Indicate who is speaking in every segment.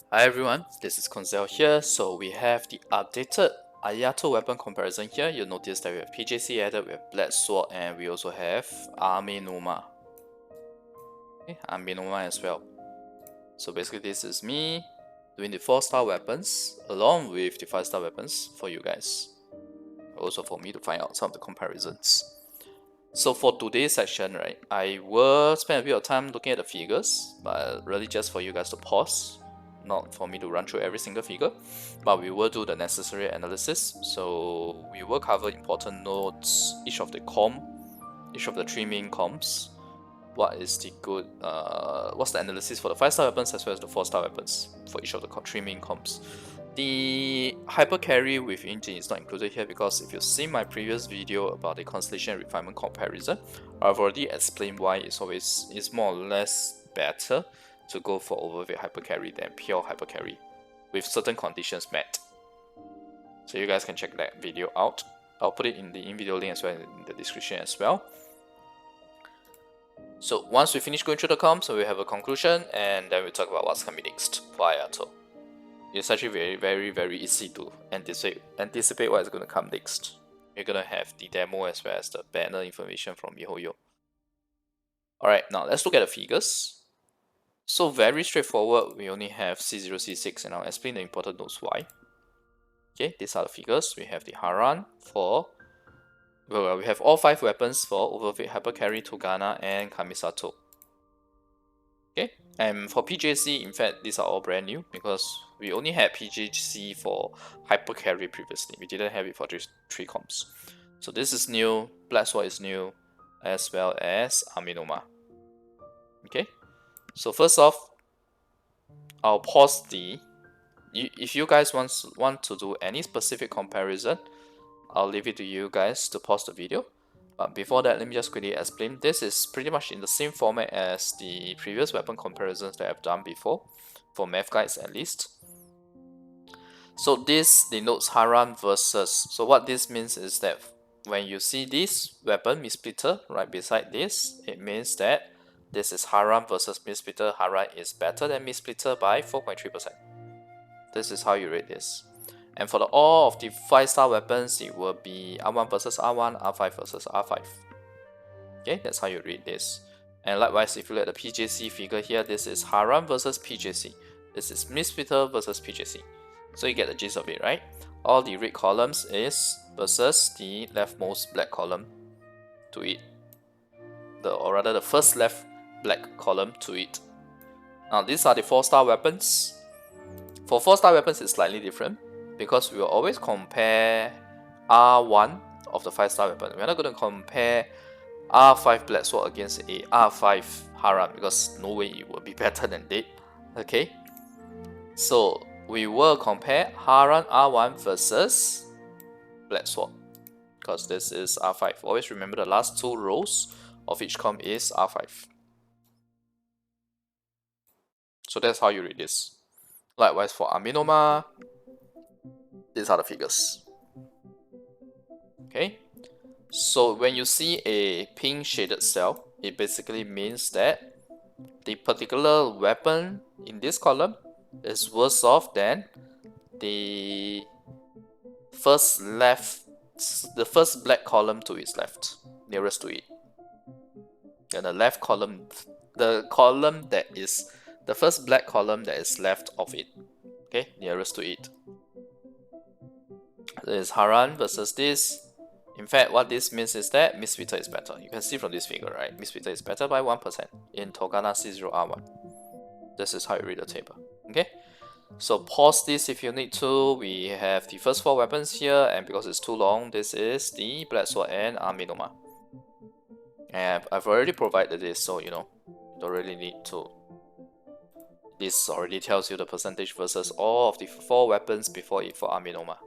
Speaker 1: Hi everyone, this is Koinzell here. So we have the updated Ayato weapon comparison here. You'll notice that we have PJC added, we have Black Sword, and we also have Amenoma. Okay, Amenoma as well. So basically this is me doing the 4-star weapons along with the 5-star weapons for you guys. Also for me to find out some of the comparisons. So for today's session, right, I will spend a bit of time looking at the figures, but really just for you guys to pause, not for me to run through every single figure, but we will do the necessary analysis. So we will cover important notes, each of the 3 main comps, what is the good, what's the analysis for the 5-star weapons as well as the 4-star weapons for each of the 3 main comps. The HyperCarry with engine is not included here because if you've seen my previous video about the Constellation and Refinement comparison, I've already explained why it's more or less better to go for OverVape HyperCarry than pure HyperCarry with certain conditions met. So you guys can check that video out. I'll put it in the in-video link as well in the description as well. So once we finish going through the comps, we'll have a conclusion and then we'll talk about what's coming next for Ayato. It's actually very easy to anticipate what is going to come next. We're going to have the demo as well as the banner information from MiHoYo. Alright, now let's look at the figures. So very straightforward, we only have C0, C6, and I'll explain the important notes why. Okay, these are the figures. We have the Haran for... Well, we have all 5 weapons for OverVape, HyperCarry, Torgana, and Kamisato. Okay, and for PJC, in fact, these are all brand new because we only had PJC for HyperCarry previously. We didn't have it for 3 comps. So this is new, Black Sword is new, as well as Amenoma. Okay, so first off, I'll pause the... If you guys want to do any specific comparison, I'll leave it to you guys to pause the video. But before that, let me just quickly explain. This is pretty much in the same format as the previous weapon comparisons that I've done before, for math guides at least. So this denotes Haran versus. So what this means is that when you see this weapon, Mistsplitter, right beside this, it means that this is Haran versus Mistsplitter. Haran is better than Mistsplitter by 4.3%. This is how you rate this. And for all of the 5-star weapons, it will be R1 versus R1, R5 versus R5. Okay, that's how you read this. And likewise, if you look at the PJC figure here, this is Haran versus PJC. This is Mistsplitter versus PJC. So you get the gist of it, right? All the red columns is versus the leftmost black column to it. Or rather, the first left black column to it. Now, these are the 4-star weapons. For 4-star weapons, it's slightly different, because we will always compare R1 of the 5-star weapon. We're not going to compare R5 Black Sword against a R5 Haran, because no way it will be better than that. Okay, so we will compare Haran R1 versus Black Sword, because this is R5. Always remember the last 2 rows of each comp is R5. So that's how you read this. Likewise for Amenoma, these are the figures. Okay, so when you see a pink shaded cell, it basically means that the particular weapon in this column is worse off than the first black column to its left, nearest to it. And the left column, the first black column that is left of it, okay, nearest to it. This is Haran versus this. In fact, what this means is that Mistsplitter is better. You can see from this figure, right? Mistsplitter is better by 1% in Torgana C0R1. This is how you read the table. Okay? So pause this if you need to. We have the first 4 weapons here, and because it's too long, this is the Black Sword and Amenoma. And I've already provided this, so you know, you don't really need to. This already tells you the percentage versus all of the 4 weapons before it for Amenoma.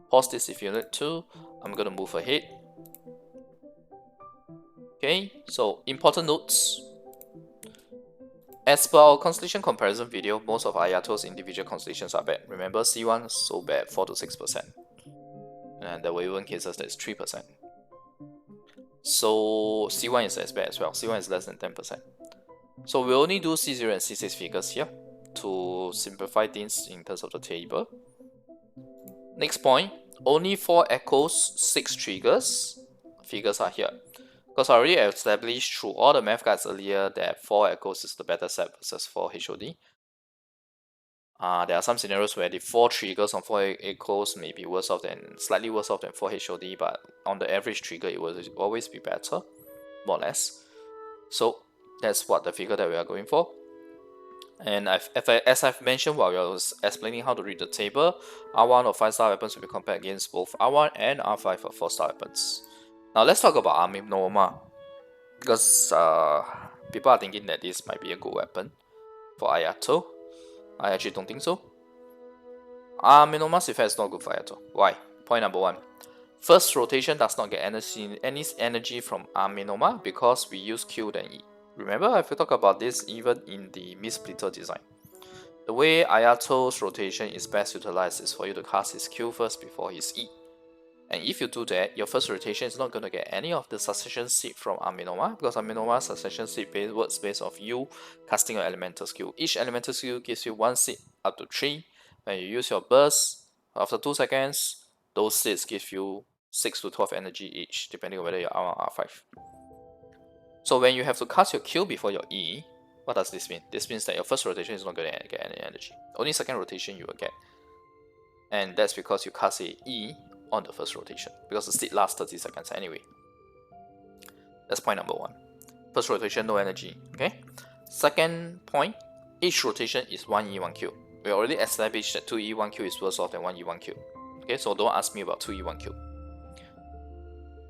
Speaker 1: Pause this if you need to. I'm gonna move ahead. Okay, so important notes. As per our constellation comparison video, most of Ayato's individual constellations are bad. Remember, C1 is so bad, 4 to 6%. And there were even cases that's 3%. So C1 is as bad as well. C1 is less than 10%. So we only do C0 and C6 figures here. to simplify things in terms of the table. Next point, only 4 echoes, 6 triggers. Figures are here. Because I already established through all the math guides earlier that 4 echoes is the better set versus 4 HOD. There are some scenarios where the 4 triggers on 4 echoes may be slightly worse off than 4 HOD, but on the average trigger it will always be better, more or less. So that's what the figure that we are going for. And as I've mentioned while I was explaining how to read the table, R1 or 5-star weapons will be compared against both R1 and R5 or 4-star weapons. Now let's talk about Amenoma, because people are thinking that this might be a good weapon for Ayato. I actually don't think so. Amenoma's effect is not good for Ayato. Why? Point number 1. First rotation does not get any energy from Amenoma because we use Q then E. Remember, I've talked about this even in the Mistsplitter design. The way Ayato's rotation is best utilized is for you to cast his Q first before his E. And if you do that, your first rotation is not going to get any of the succession seed from Amenoma, because Amenoma's succession seed works based off you casting your elemental skill. Each elemental skill gives you 1 seed up to 3. When you use your burst, after 2 seconds, those seeds give you 6 to 12 energy each, depending on whether you're R1 or R5. So when you have to cast your Q before your E, what does this mean? This means that your first rotation is not going to get any energy. Only second rotation you will get. And that's because you cast a E on the first rotation, because the seed lasts 30 seconds anyway. That's point number 1. First rotation, no energy. Okay. Second point, each rotation is 1E, 1Q. We already established that 2E, 1Q is worse off than 1E, 1Q. Okay, so don't ask me about 2E, 1Q.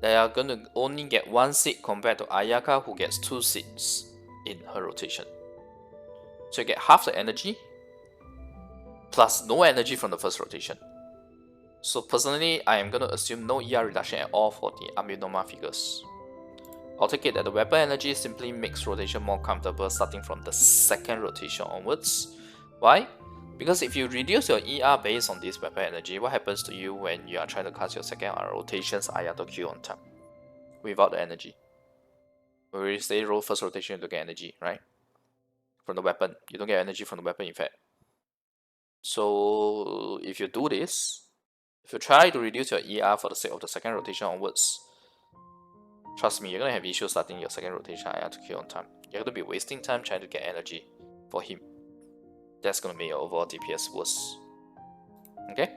Speaker 1: They are going to only get 1 seed compared to Ayaka, who gets 2 seeds in her rotation. So you get half the energy plus no energy from the first rotation. So personally, I am going to assume no ER reduction at all for the Amenoma figures. I'll take it that the weapon energy simply makes rotation more comfortable starting from the second rotation onwards. Why? Because if you reduce your ER based on this weapon energy, what happens to you when you are trying to cast your second rotations Ayato Q on time? Without the energy. When we say roll first rotation, you don't get energy, right? From the weapon. You don't get energy from the weapon effect. So if you do this, if you try to reduce your ER for the sake of the second rotation onwards, trust me, you're gonna have issues starting your second rotation Ayato Q on time. You're gonna be wasting time trying to get energy for him. That's gonna make your overall DPS worse. Okay?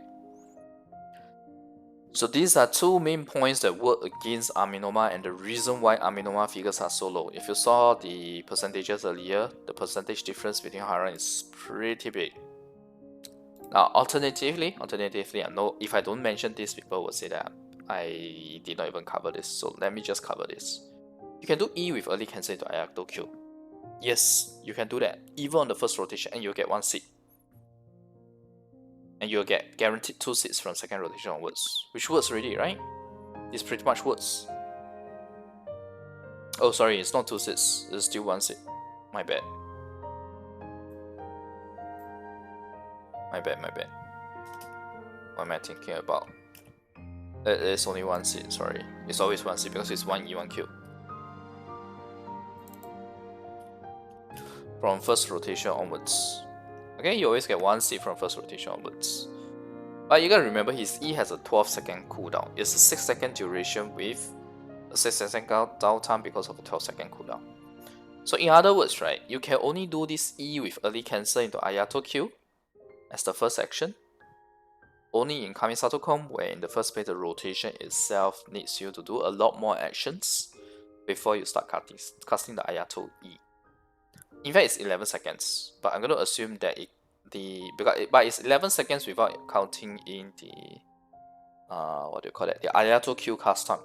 Speaker 1: So these are 2 main points that work against Amenoma and the reason why Amenoma figures are so low. If you saw the percentages earlier, the percentage difference between Haran is pretty big. Now, alternatively, I know if I don't mention this, people will say that I did not even cover this. So let me just cover this. You can do E with early cancel into Ayato Q. Yes, you can do that, even on the first rotation, and you'll get 1 seed. And you'll get guaranteed 2 seeds from second rotation onwards, which works already, right? This pretty much works. Oh, sorry, it's not 2 seeds, it's still 1 seed. My bad. My bad. What am I thinking about? It is only 1 seed, sorry. It's always 1 seed because it's 1E, 1Q. From first rotation onwards. Okay, you always get 1 seed from first rotation onwards. But you gotta remember his E has a 12-second cooldown. It's a 6-second duration with a 6-second downtime because of a 12-second cooldown. So in other words, right, you can only do this E with early cancel into Ayato Q as the first action. Only in Kamisato comp, where in the first place the rotation itself needs you to do a lot more actions before you start casting the Ayato E. In fact, it's 11 seconds, but I'm going to assume that but it's 11 seconds without counting in the the Ayato Q cast time.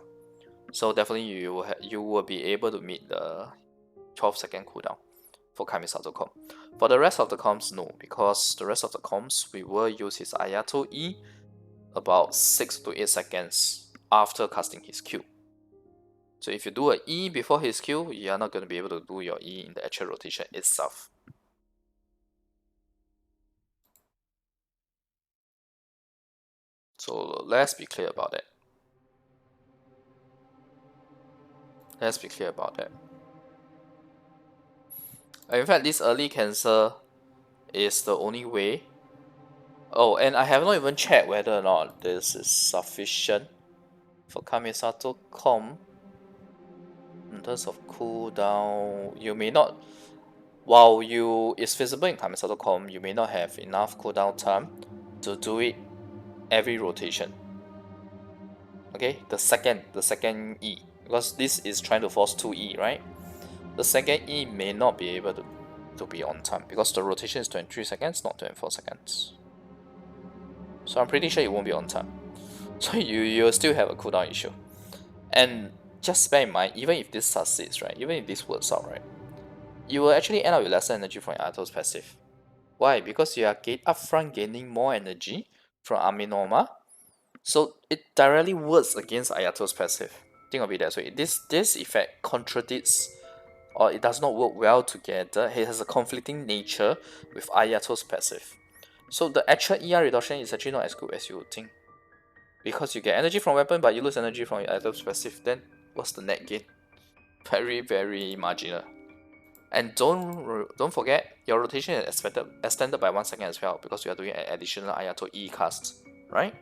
Speaker 1: So definitely you will be able to meet the 12-second cooldown for Kamisato comp. For the rest of the comps, no, because the rest of the comps we will use his Ayato E about 6 to 8 seconds after casting his Q. So if you do an E before his Q, you are not going to be able to do your E in the actual rotation itself. So let's be clear about that. In fact, this early cancel is the only way. Oh, and I have not even checked whether or not this is sufficient for Kamisato Com. In terms of cooldown, you may not, while it's feasible in Kamisato Com, you may not have enough cooldown time to do it every rotation. Okay, the second E, because this is trying to force 2E, right? The second E may not be able to be on time because the rotation is 23 seconds, not 24 seconds. So I'm pretty sure it won't be on time. So you'll still have a cooldown issue. And just bear in mind, even if this succeeds, right? Even if this works out, right? You will actually end up with lesser energy from Ayato's passive. Why? Because you are upfront gaining more energy from Amenoma. So it directly works against Ayato's passive. Think of it that way. This effect contradicts, or it does not work well together. It has a conflicting nature with Ayato's passive. So the actual ER reduction is actually not as good as you would think. Because you get energy from weapon, but you lose energy from your Ayato's passive, then what's the net gain? Very, very marginal. And don't forget, your rotation is extended by 1 second as well, because we are doing an additional Ayato E cast, right?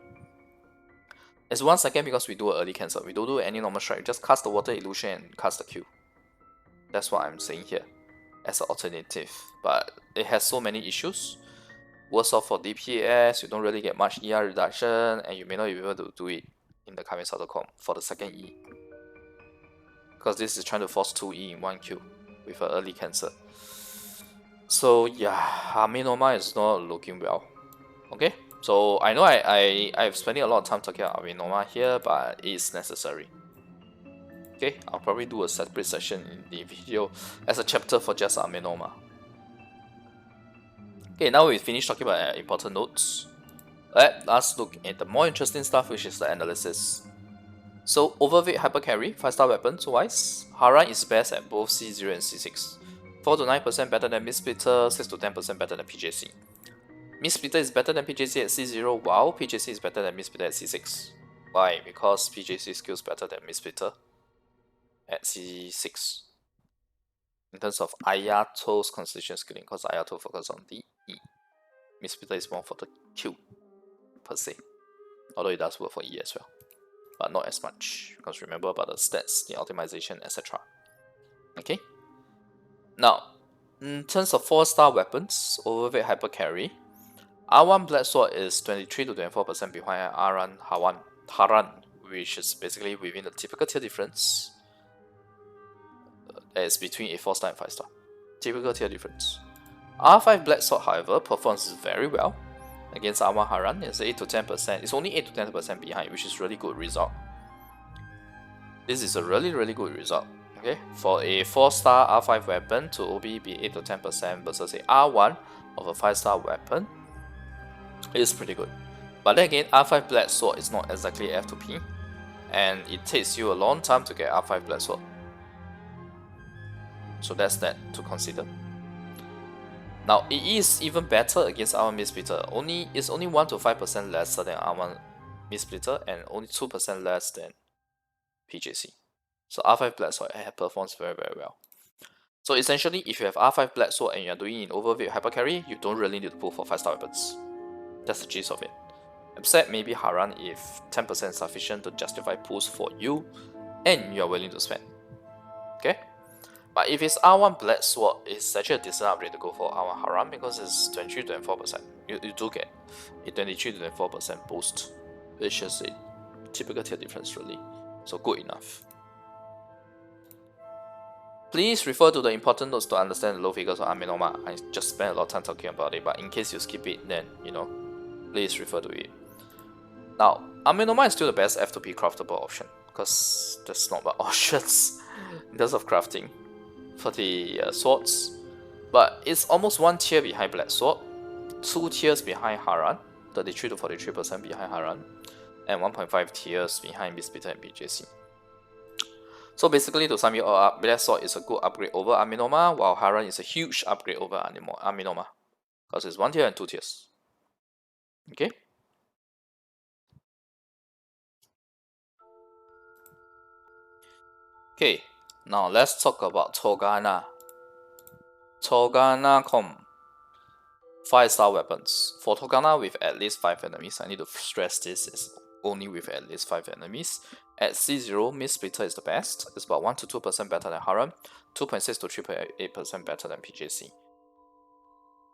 Speaker 1: It's 1 second because we do an early cancel. We don't do any normal strike, just cast the water illusion and cast the Q. That's what I'm saying here as an alternative. But it has so many issues. Worse off for DPS, you don't really get much ER reduction, and you may not be able to do it in the Kamisato comp for the second E. Because this is trying to force 2E in 1 Q with an early cancel. So yeah, Amenoma is not looking well. Okay, so I know I've spending a lot of time talking about Amenoma here, but it's necessary. Okay, I'll probably do a separate session in the video as a chapter for just Amenoma. Okay, now we finished talking about important notes. Let us look at the more interesting stuff, which is the analysis. So OverVape HyperCarry, 5-star weapons wise, Haran is best at both C0 and C6. 4 to 9% better than Mistsplitter, 6 to 10% better than PJC. Mistsplitter is better than PJC at C0, while PJC is better than Mistsplitter at C6. Why? Because PJC skills better than Mistsplitter at C6. In terms of Ayato's Constellation skilling, because Ayato focuses on the E. Mistsplitter is more for the Q, per se. Although it does work for E as well, but not as much, because remember about the stats, the optimization, etc. Okay? Now, in terms of 4-star weapons, OverVape HyperCarry, R1 Black Sword is 23 to 24% behind Haran, which is basically within the typical tier difference. That is between a 4-star and 5-star. Typical tier difference. R5 Black Sword, however, performs very well against R1 Haran. It's 8 to 10%. It's only 8 to 10% behind, which is really good result. This is a really, really good result. Okay, for a 4-star R5 weapon to OB be 8 to 10% versus a R1 of a 5-star weapon is pretty good. But then again, R5 Black Sword is not exactly F2P, and it takes you a long time to get R5 Black Sword. So that's that to consider. Now, it is even better against R1 Mistsplitter. It's only 1 to 5% lesser than R1 Mistsplitter and only 2% less than PJC. So R5 Black Sword performs very, very well. So essentially, if you have R5 Black Sword and you are doing in OverVape HyperCarry, you don't really need to pull for 5-star weapons. That's the gist of it. Except maybe Haran if 10% is sufficient to justify pulls for you and you are willing to spend. Okay? But if it's R1 Black Sword, it's actually a decent upgrade to go for R1 Haran because it's 23 to 24%. You do get a 23 to 24% boost, which is a typical tier difference really. So good enough. Please refer to the important notes to understand the low figures of Amenoma. I just spent a lot of time talking about it, but in case you skip it, then, please refer to it. Now, Amenoma is still the best F2P craftable option, because there's not much options in terms of crafting for the swords. But it's almost 1 tier behind Black Sword, 2 tiers behind Haran, 33 to 43% behind Haran, and 1.5 tiers behind Mistsplitter and BJC. So basically, to sum it all up, Black Sword is a good upgrade over Amenoma, while Haran is a huge upgrade over Amenoma, because it's 1 tier and 2 tiers. Okay? Okay, now let's talk about Torgana. Torgana Com. 5-star weapons. For Torgana with at least 5 enemies, I need to stress this is only with at least 5 enemies. At C0, Mistsplitter is the best. It's about 1 to 2% better than Haran, 2.6 to 3.8% better than PJC.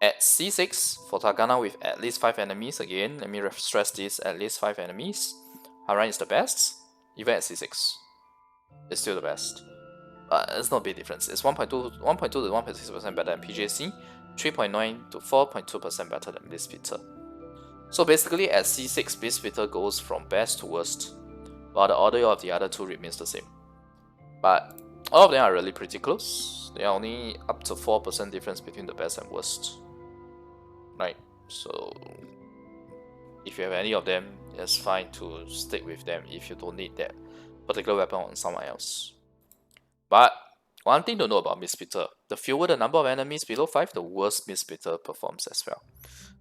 Speaker 1: At C6, for Torgana with at least 5 enemies, again, let me stress this, at least 5 enemies, Haran is the best, even at C6. It's still the best. It's not a big difference. It's 1.2 to 1.6% better than PJC, 3.9 to 4.2% better than Mistsplitter. So basically at C6, Mistsplitter goes from best to worst, while the order of the other two remains the same. But all of them are really pretty close. They are only up to 4% difference between the best and worst. Right, so if you have any of them, it's fine to stick with them if you don't need that particular weapon on someone else. But one thing to know about Mistsplitter, the fewer the number of enemies below 5, the worse Mistsplitter performs as well.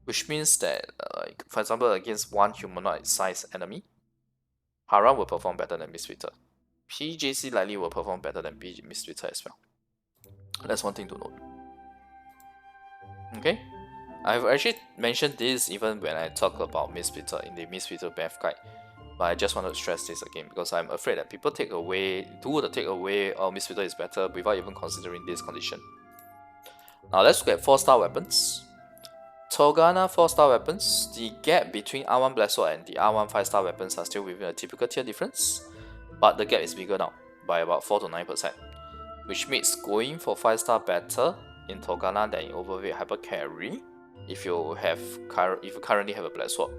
Speaker 1: Which means that, like, for example, against one humanoid-sized enemy, Haran will perform better than Mistsplitter. PJC likely will perform better than Mistsplitter as well. That's one thing to note. Okay? I've actually mentioned this even when I talk about Mistsplitter in the Mistsplitter Math Guide. But I just want to stress this again because I'm afraid that people take away oh, Mistsplitter is better without even considering this condition. Now let's look at 4-star weapons. Torgana 4-star weapons, the gap between R1 Black Sword and the R1 5-star weapons are still within a typical tier difference, but the gap is bigger now by about 4 to 9%, which makes going for 5-star better in Torgana than in OverVape HyperCarry if you currently have a Black Sword.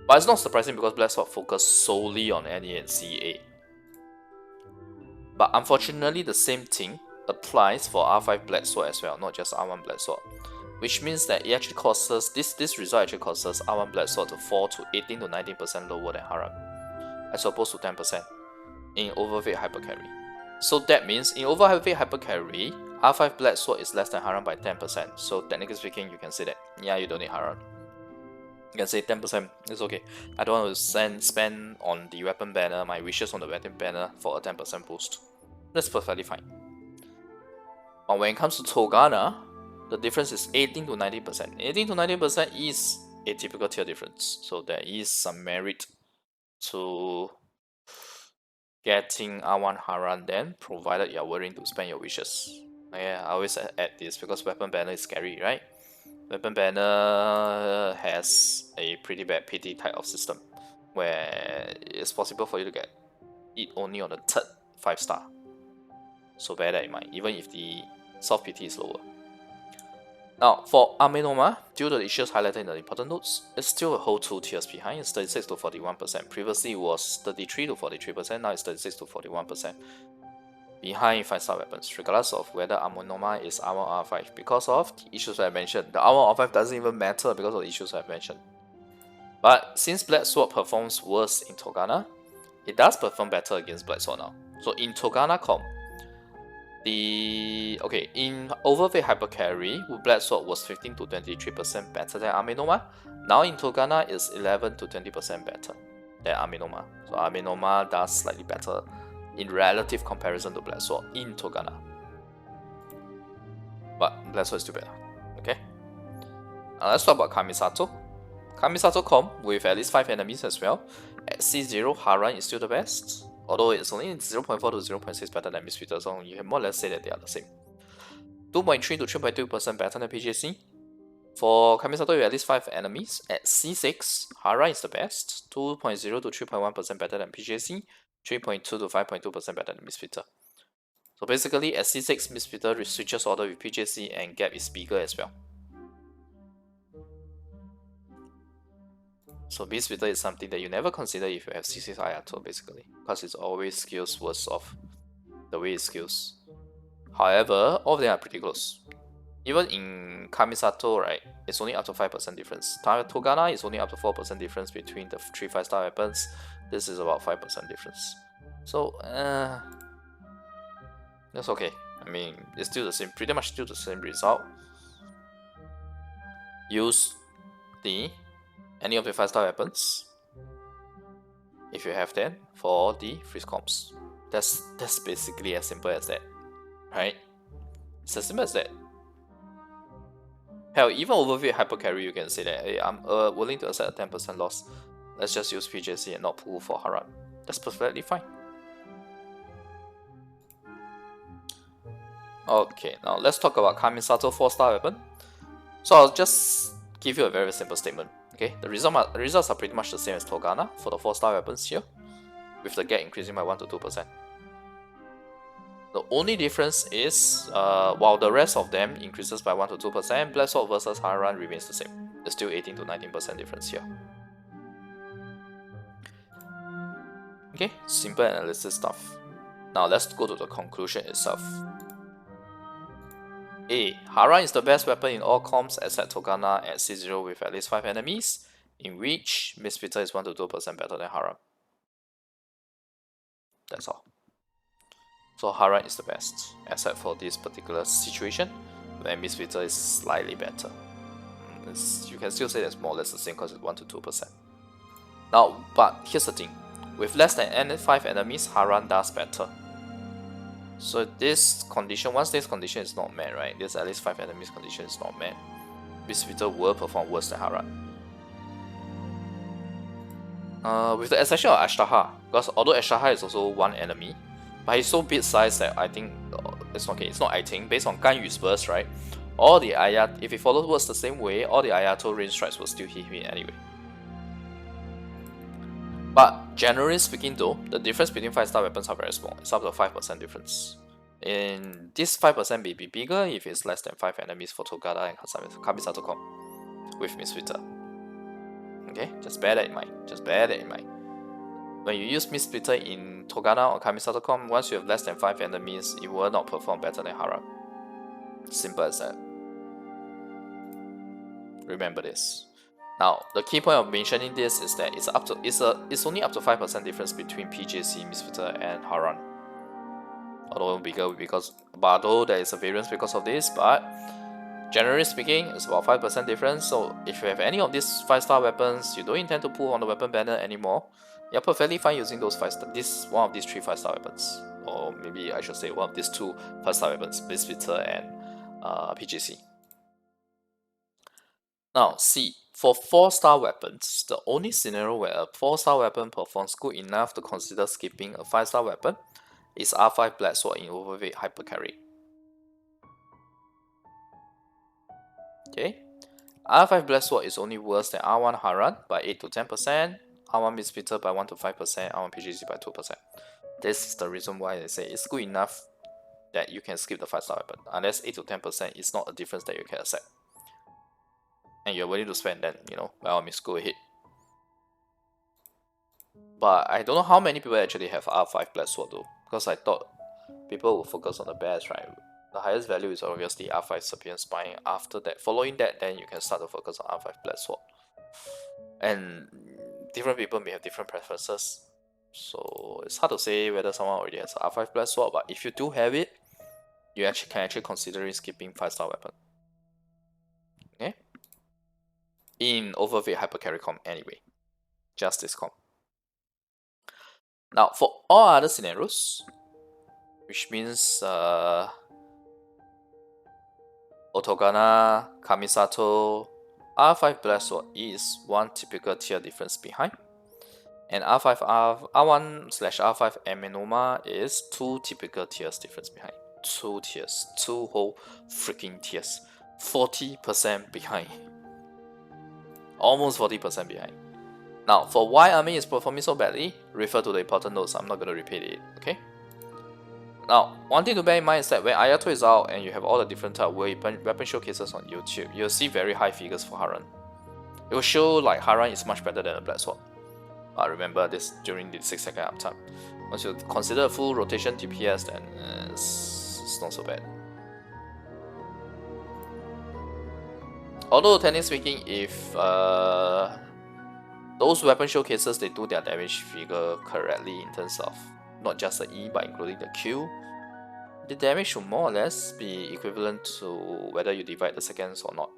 Speaker 1: But it's not surprising because Black Sword focuses solely on NA and CA. But unfortunately, the same thing applies for R5 Black Sword as well, not just R1 Black Sword. Which means that it actually causes, this result actually causes R1 Black Sword to fall to 18 to 19% lower than Haran, as opposed to 10% in OverVape HyperCarry. So that means in OverVape HyperCarry, R5 Black Sword is less than Haran by 10%. So technically speaking, you can say that, yeah, you don't need Haran. You can say 10%, it's okay. I don't want to spend on the weapon banner, my wishes on the weapon banner for a 10% boost. That's perfectly fine. But when it comes to Torgana, the difference is 18 to 19%. 18 to 19% is a typical tier difference. So there is some merit to getting R1 Haran then, provided you are willing to spend your wishes. Yeah, I always add this because weapon banner is scary, right? Weapon banner has a pretty bad pity type of system where it's possible for you to get it only on the third 5-star. So bear that in mind, even if the soft PT is lower. Now, for Amenoma, due to the issues highlighted in the important notes, it's still a whole 2 tiers behind. It's 36 to 41%. Previously, it was 33 to 43%. Now it's 36 to 41% behind 5-star weapons, regardless of whether Amenoma is R1 R5. Because of the issues I mentioned, the R1 R5 doesn't even matter because of the issues I mentioned. But since Black Sword performs worse in Torgana, it does perform better against Black Sword now. So in Torgana comp, in OverVape HyperCarry, Black Sword was 15 to 23% better than Amenoma. Now in Torgana, it's 11 to 20% better than Amenoma. So Amenoma does slightly better in relative comparison to Black Sword in Torgana. But Black Sword is still better. Okay. Now let's talk about Kamisato. Kamisato comp with at least 5 enemies as well. At C0, Haran is still the best, although it's only 0.4 to 0.6 better than Mistsplitter, so you can more or less say that they are the same. 2.3 to 3.2% better than PJC. For Kamisato with at least 5 enemies, at C6, Haran is the best, 2.0 to 3.1% better than PJC, 3.2 to 5.2% better than Mistsplitter. So basically, at C6, Mistsplitter switches order with PJC and gap is bigger as well. So Mistsplitter is something that you never consider if you have C6 Ayato, basically, because it's always skills worse off the way it skills. However, all of them are pretty close. Even in Kamisato, right, it's only up to 5% difference. Torgana is only up to 4% difference between the 3 5-star weapons. This is about 5% difference. So, that's okay. I mean, it's still the same, pretty much still the same result. Use any of the 5-star weapons, if you have them, for the freeze comps. That's basically as simple as that, right? It's as simple as that. Hell, even OverVape HyperCarry, you can say that, hey, I'm willing to accept a 10% loss. Let's just use PJC and not pull for Haran. That's perfectly fine. Okay, now let's talk about Kamisato 4-star weapon. So I'll just give you a very simple statement. Okay, the results are pretty much the same as Torgana for the 4-star weapons here, with the gap increasing by 1 to 2%. The only difference is, while the rest of them increases by 1 to 2%, Black Sword versus Haran remains the same. There's still 18 to 19% difference here. Okay, simple analysis stuff. Now let's go to the conclusion itself. A. Haran is the best weapon in all comps except Torgana at C0 with at least 5 enemies, in which Mistsplitter is 1 to 2% better than Haran. That's all. So Haran is the best, except for this particular situation, where Mistsplitter is slightly better. You can still say that's more or less the same because it's 1 to 2%. Now, but here's the thing. With less than 5 enemies, Haran does better. So this condition, once this condition is not met, right, this at least 5 enemies condition is not met, Mistsplitter will perform worse than Haran. With the exception of Ashtaha, because although Ashtaha is also 1 enemy, but he's so big size that I think it's okay. It's not I think, based on Ganyu's burst, right? All the Ayato, if it follows the same way, all the Ayato range strikes will still hit me anyway. But generally speaking though, the difference between 5-star weapons are very small. It's up to 5% difference. And this 5% may be bigger if it's less than 5 enemies for Torgana and Kamisato comp with Mistsplitter. Okay, just bear that in mind. Just bear that in mind. When you use Mistsplitter in Torgana or Kamisato comp, once you have less than 5 enemies, it will not perform better than Haran. Simple as that. Remember this. Now, the key point of mentioning this is that it's only up to 5% difference between PJC, Mistsplitter, and Haran. Although there is a variance because of this, but generally speaking, it's about 5% difference. So if you have any of these 5-star weapons, you don't intend to pull on the weapon banner anymore, you're perfectly fine using those one of these 3 5-star weapons, or maybe I should say one of these 2 5-star weapons, Mistsplitter and PJC. Now, C. For 4-star weapons, the only scenario where a 4-star weapon performs good enough to consider skipping a 5-star weapon is R5 Black Sword in OverVape HyperCarry. Okay, R5 Black Sword is only worse than R1 Haran by 8 to 10%, R1 Mistsplitter by 1 to 5%, R1 PJC by 2%. This is the reason why they say it's good enough that you can skip the 5-star weapon, unless 8 to 10% is not a difference that you can accept. And you're willing to spend, then, by all means, go ahead. But I don't know how many people actually have R5 Black Sword though, because I thought people will focus on the best, right? The highest value is obviously R5 Serpent Spine. After that, following that, then you can start to focus on R5 Black Sword. And different people may have different preferences, so it's hard to say whether someone already has R5 Black Sword, but if you do have it, you can actually consider skipping 5-star weapon. Okay? In OverVape HyperCarry comp anyway. Just this comp. Now, for all other scenarios, which means Torgana, Kamisato, R5 Black Sword is 1 typical tier difference behind, and R1/R5 Amenoma is 2 typical tiers difference behind. 2 tiers, 2 whole freaking tiers, 40% behind, almost 40% behind. Now, for why Ami is performing so badly, refer to the important notes. I'm not going to repeat it, okay? Now, one thing to bear in mind is that when Ayato is out and you have all the different type of weapon showcases on YouTube, you'll see very high figures for Haran. It will show like Haran is much better than a Black Sword. But remember this during the 6-second uptime. Once you consider a full rotation DPS, then it's not so bad. Although technically speaking, if those weapon showcases, they do their damage figure correctly in terms of not just the E but including the Q, the damage should more or less be equivalent to whether you divide the seconds or not.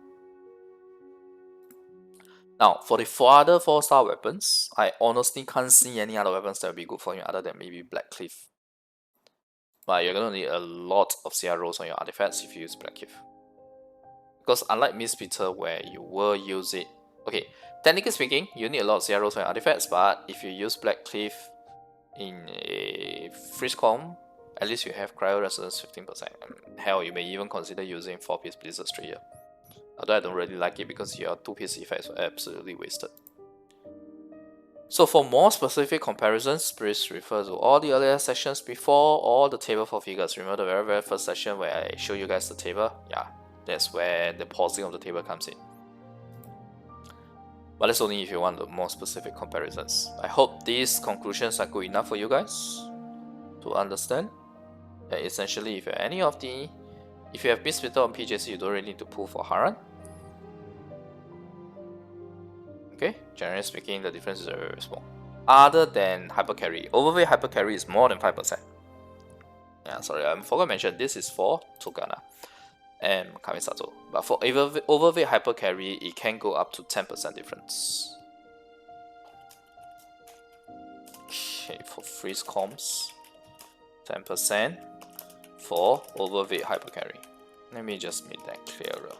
Speaker 1: Now, for the 4 other 4-star weapons, I honestly can't see any other weapons that will be good for you other than maybe Black Cliff. But you're gonna need a lot of CROs on your artifacts if you use Black Cliff. Because unlike Mistsplitter where you will use it, okay, technically speaking, you need a lot of zeros and artifacts, but if you use Black Cliff in a freeze comb, at least you have cryo resistance 15%. Hell, you may even consider using 4-piece Blizzard Stray here. Although I don't really like it because your 2-piece effects are absolutely wasted. So for more specific comparisons, please refer to all the earlier sessions before all the table for figures. Remember the very first session where I show you guys the table? Yeah, that's where the pausing of the table comes in. But that's only if you want the more specific comparisons. I hope these conclusions are good enough for you guys to understand that essentially if you have Mistsplitter on PJC, you don't really need to pull for Haran. Okay, generally speaking, the difference is very, very small. Other than HyperCarry, OverVape HyperCarry is more than 5%. Yeah, sorry, I forgot to mention this is for Torgana and Kamisato. But for OverVape HyperCarry, it can go up to 10% difference. Okay, for freeze comms, 10% for OverVape HyperCarry. Let me just make that clearer.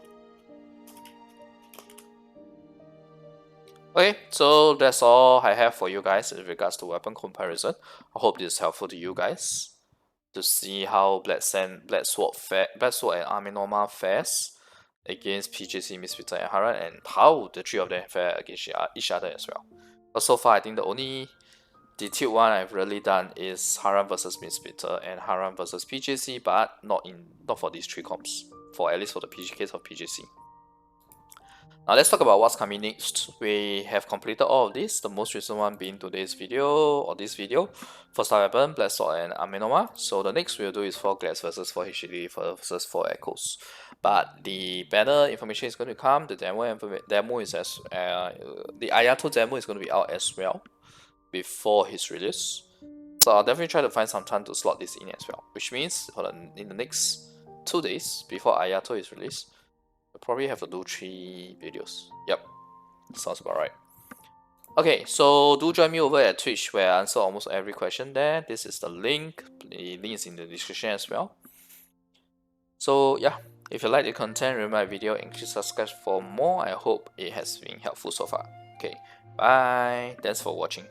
Speaker 1: Okay, so that's all I have for you guys in regards to weapon comparison. I hope this is helpful to you guys to see how Black Sword and Amenoma fares against PJC, Mistsplitter, and Haran, and how the three of them fare against each other as well. But so far, I think the only detailed one I've really done is Haran versus Mistsplitter and Haran versus PJC, but not for these 3 comps, at least for the case of PJC. Now let's talk about what's coming next. We have completed all of this, the most recent one being this video, for Star Weapon, Black Sword, and Amenoma. So the next we'll do is 4 Glass versus 4 HDD versus 4 Echoes. But the better information is going to come. The demo is the Ayato demo is going to be out as well before his release. So I'll definitely try to find some time to slot this in as well. Which means in the next 2 days before Ayato is released, I'll probably have to do 3 videos. Yep, sounds about right. Okay, so do join me over at Twitch where I answer almost every question there. This is the link. The link is in the description as well. So yeah, if you like the content, remember my video and click subscribe for more. I hope it has been helpful so far. Okay, bye. Thanks for watching.